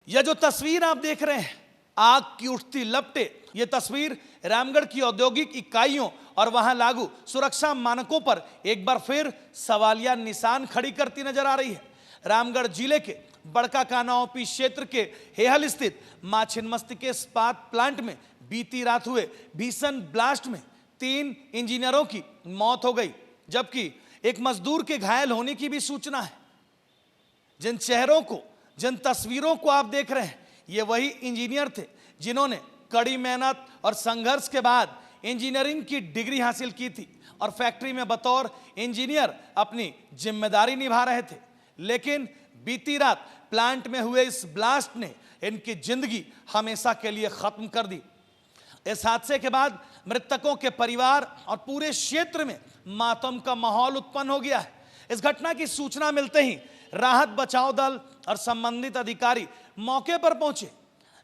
यह जो तस्वीर आप देख रहे हैं, आग की उठती लपटें, यह तस्वीर रामगढ़ की औद्योगिक इकाइयों और वहां लागू सुरक्षा मानकों पर एक बार फिर सवालिया निशान खड़ी करती नजर आ रही है। रामगढ़ जिले के बड़का कानाओपी क्षेत्र के हेहल स्थित मां छिन्नमस्ती के इस्पात प्लांट में बीती रात हुए भीषण ब्लास्ट में 3 इंजीनियरों की मौत हो गई, जबकि एक मजदूर के घायल होने की भी सूचना है। जिन चेहरों को, जिन तस्वीरों को आप देख रहे हैं, ये वही इंजीनियर थे जिन्होंने कड़ी मेहनत और संघर्ष के बाद इंजीनियरिंग की डिग्री हासिल की थी और फैक्ट्री में बतौर इंजीनियर अपनी जिम्मेदारी निभा रहे थे। लेकिन बीती रात प्लांट में हुए इस ब्लास्ट ने इनकी जिंदगी हमेशा के लिए खत्म कर दी। इस हादसे के बाद मृतकों के परिवार और पूरे क्षेत्र में मातम का माहौल उत्पन्न हो गया है। इस घटना की सूचना मिलते ही राहत बचाव दल और संबंधित अधिकारी मौके पर पहुंचे।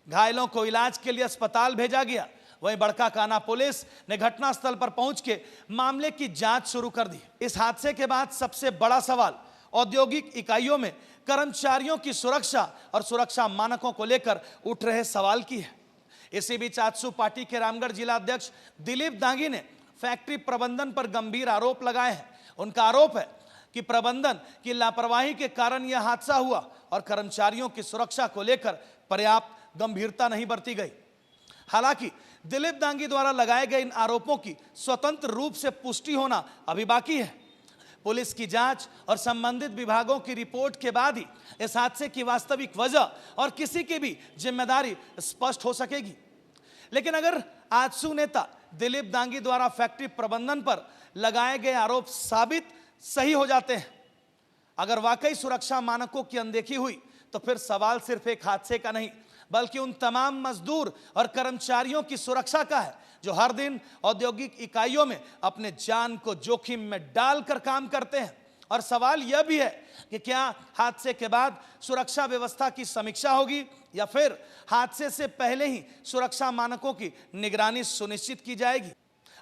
घायलों को इलाज के लिए अस्पताल भेजा गया। वहीं बड़का काना पुलिस ने घटनास्थल पर पहुंच के मामले की जांच शुरू कर दी। इस हादसे के बाद सबसे बड़ा सवाल औद्योगिक इकाइयों में कर्मचारियों की सुरक्षा और सुरक्षा मानकों को लेकर उठ रहे सवाल की है। इसी बीच आजसू पार्टी के रामगढ़ जिला अध्यक्ष दिलीप दांगी ने फैक्ट्री प्रबंधन पर गंभीर आरोप लगाए हैं। उनका आरोप है कि प्रबंधन की लापरवाही के कारण यह हादसा हुआ और कर्मचारियों की सुरक्षा को लेकर पर्याप्त गंभीरता नहीं बरती गई। हालांकि दिलीप दांगी द्वारा लगाए गए इन आरोपों की स्वतंत्र रूप से पुष्टि होना अभी बाकी है। पुलिस की जांच और संबंधित विभागों की रिपोर्ट के बाद ही इस हादसे की वास्तविक वजह और किसी की भी जिम्मेदारी स्पष्ट हो सकेगी। लेकिन अगर आजसू नेता दिलीप दांगी द्वारा फैक्ट्री प्रबंधन पर लगाए गए आरोप साबित सही हो जाते हैं, अगर वाकई सुरक्षा मानकों की अनदेखी हुई, तो फिर सवाल सिर्फ एक हादसे का नहीं बल्कि उन तमाम मजदूर और कर्मचारियों की सुरक्षा का है जो हर दिन औद्योगिक इकाइयों में अपने जान को जोखिम में डालकर काम करते हैं। और सवाल यह भी है कि क्या हादसे के बाद सुरक्षा व्यवस्था की समीक्षा होगी या फिर हादसे से पहले ही सुरक्षा मानकों की निगरानी सुनिश्चित की जाएगी।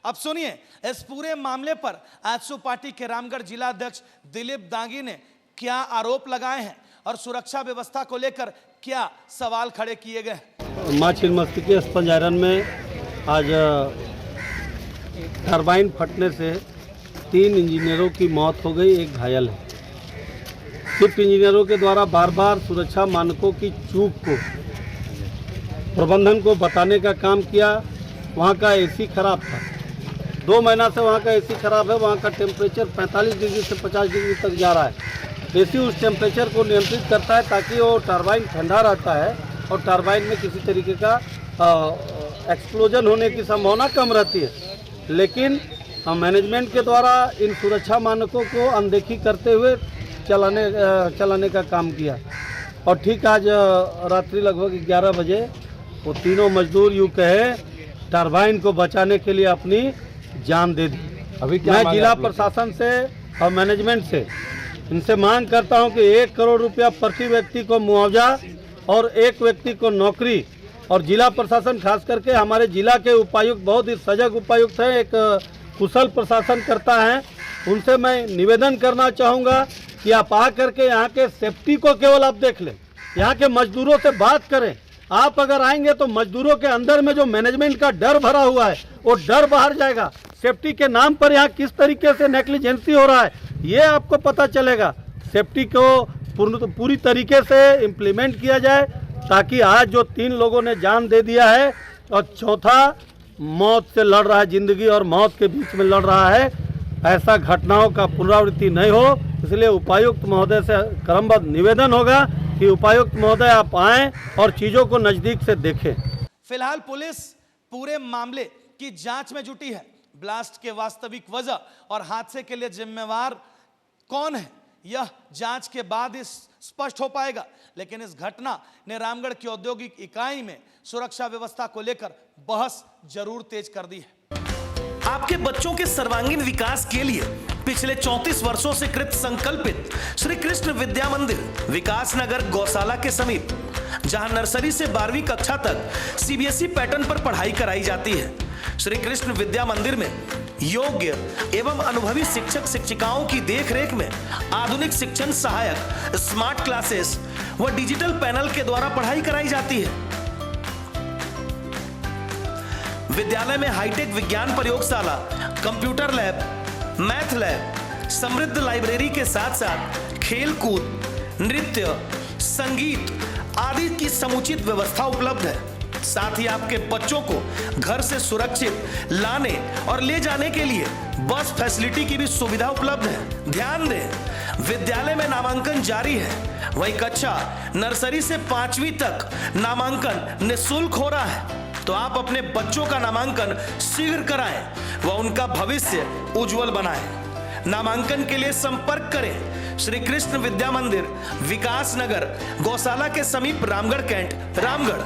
अब सुनिए इस पूरे मामले पर आजसू पार्टी के रामगढ़ जिला अध्यक्ष दिलीप दांगी ने क्या आरोप लगाए हैं और सुरक्षा व्यवस्था को लेकर क्या सवाल खड़े किए गए। मां छिन्नमस्ती के स्पंज आयरन में आज टरबाइन फटने से 3 इंजीनियरों की मौत हो गई, एक घायल है। सिर्फ इंजीनियरों के द्वारा बार बार सुरक्षा मानकों की चूक को प्रबंधन को बताने का काम किया। वहाँ का एसी खराब था, 2 महीना से वहाँ का एसी खराब है। वहाँ का टेम्परेचर 45 डिग्री से 50 डिग्री तक जा रहा है। एसी उस टेम्परेचर को नियंत्रित करता है ताकि वो टरबाइन ठंडा रहता है और टरबाइन में किसी तरीके का एक्सप्लोजन होने की संभावना कम रहती है। लेकिन मैनेजमेंट के द्वारा इन सुरक्षा मानकों को अनदेखी करते हुए चलाने का काम किया। और ठीक आज रात्रि लगभग 11 बजे वो तीनों मजदूर यूँ कहे टरबाइन को बचाने के लिए अपनी जान दे दी। अभी मैं जिला प्रशासन से और मैनेजमेंट से इनसे मांग करता हूं कि 1 करोड़ रुपया प्रति व्यक्ति को मुआवजा और 1 व्यक्ति को नौकरी, और जिला प्रशासन खास करके हमारे जिला के उपायुक्त बहुत ही सजग उपायुक्त हैं, एक कुशल प्रशासन करता है। उनसे मैं निवेदन करना चाहूँगा कि आप आ करके यहाँ के सेफ्टी को केवल आप देख लें, यहाँ के मजदूरों से बात करें। आप अगर आएंगे तो मजदूरों के अंदर में जो मैनेजमेंट का डर भरा हुआ है वो डर बाहर जाएगा। सेफ्टी के नाम पर यहाँ किस तरीके से नेग्लिजेंसी हो रहा है ये आपको पता चलेगा। सेफ्टी को पूरी तरीके से इम्प्लीमेंट किया जाए ताकि आज जो 3 लोगों ने जान दे दिया है और चौथा मौत से लड़ रहा है, जिंदगी और मौत के बीच में लड़ रहा है, ऐसा घटनाओं का पुनरावृत्ति नहीं हो। इसलिए उपायुक्त महोदय से क्रमबद्ध निवेदन होगा कि उपायुक्त महोदय आप आएँ और चीज़ों को नज़दीक से देखें। फिलहाल पुलिस पूरे मामले की जांच में जुटी है। ब्लास्ट के वास्तविक वजह और हादसे के लिए जिम्मेवार कौन है यह जांच के बाद ही स्पष्ट हो पाएगा। लेकिन इस घटना ने रामगढ़ की औद्योगिक इकाई में सुरक्षा व्यवस्था को लेकर बहस जरूर तेज कर दी है। आपके बच्चों के सर्वांगीण विकास के लिए पिछले 34 वर्षों से कृत संकल्पित श्री कृष्ण विद्या मंदिर विकास नगर गौशाला के समीप, जहां नर्सरी से 12वीं कक्षा तक सीबीएसई पैटर्न पर पढ़ाई कराई जाती है। श्री कृष्ण विद्या मंदिर में योग्य एवं अनुभवी शिक्षक शिक्षिकाओं की देखरेख में आधुनिक शिक्षण सहायक, स्मार्ट क्लासेस, व डिजिटल पैनल के द्वारा पढ़ाई कराई जाती है। विद्यालय में हाईटेक विज्ञान प्रयोगशाला, कंप्यूटर लैब, मैथ लैब, समृद्ध लाइब्रेरी के साथ साथ खेल कूद, नृत्य, संगीत आदि की समुचित व्यवस्था उपलब्ध है। साथ ही आपके बच्चों को घर से सुरक्षित लाने और ले जाने के लिए बस फैसिलिटी की भी सुविधा उपलब्ध है। ध्यान दें, विद्यालय में नामांकन जारी है। वही कक्षा नर्सरी से 5वीं तक नामांकन निःशुल्क हो रहा है। तो आप अपने बच्चों का नामांकन शीघ्र कराएं व उनका भविष्य उज्जवल बनाएं। नामांकन के लिए संपर्क करें श्री कृष्ण विद्या मंदिर, विकास नगर, गौशाला के समीप, रामगढ़ कैंट, रामगढ़।